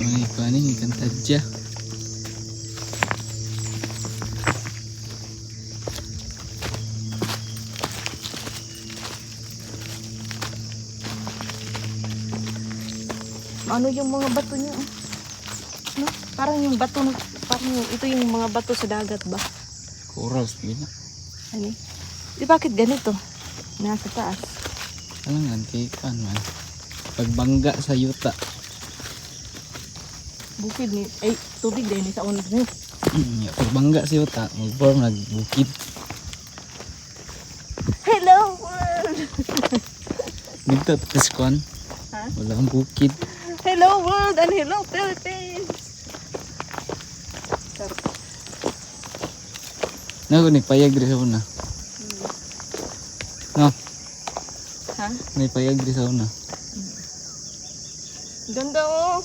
May kanin, ikan tadya. Ano yung mga bato niya? No? Parang yung bato, parang ito yung mga bato sa dagat ba? Corals, gina. Ano? Di bakit ganito? Nasa taas. Alangan, kay kan man. Pagbangga sa yuta. Bukid ni, ay, tubig din sa ulo mo. Pagbangga sa yuta, mag-form nagbukid. Hello world! Dito, tapos kon. Ha? Wala kang bukid. Hello world and hello Philippines! Sarap. Naku, ni payag rin sa una. No, Ha? may payag rin sa una. Ganda oh!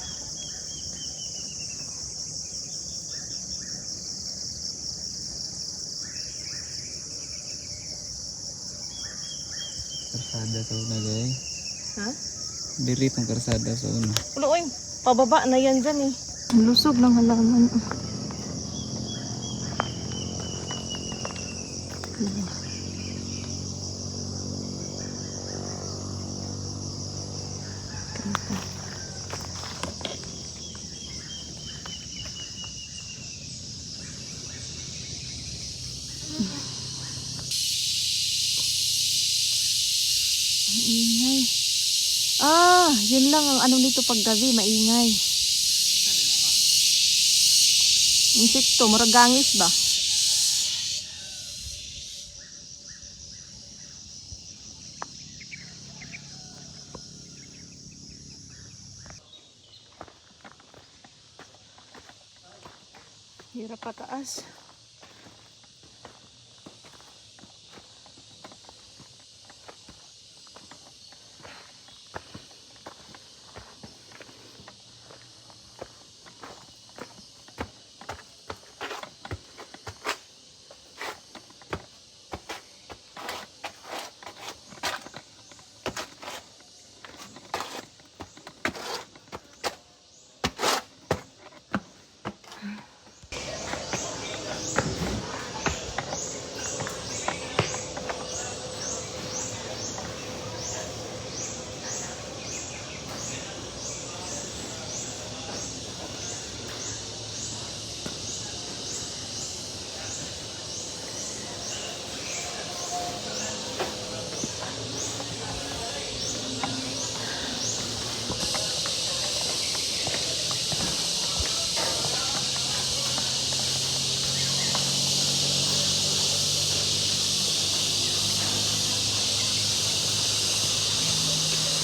Karsada sa una, guys. Ha? Dili tong karsada sa una. Ulo, oy, pababa na yan dyan eh. Ang lusog ng halaman. Ingay. Ah, yun lang ang ano nito pag gabi, maingay. Insekto, maragangis ba? Hirap pataas.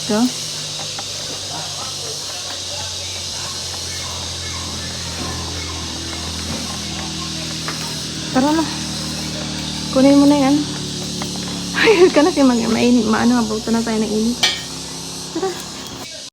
Ito. Tara na. Kunin mo na yan. Ayun ka na siya maano, mabuto na tayo ng init.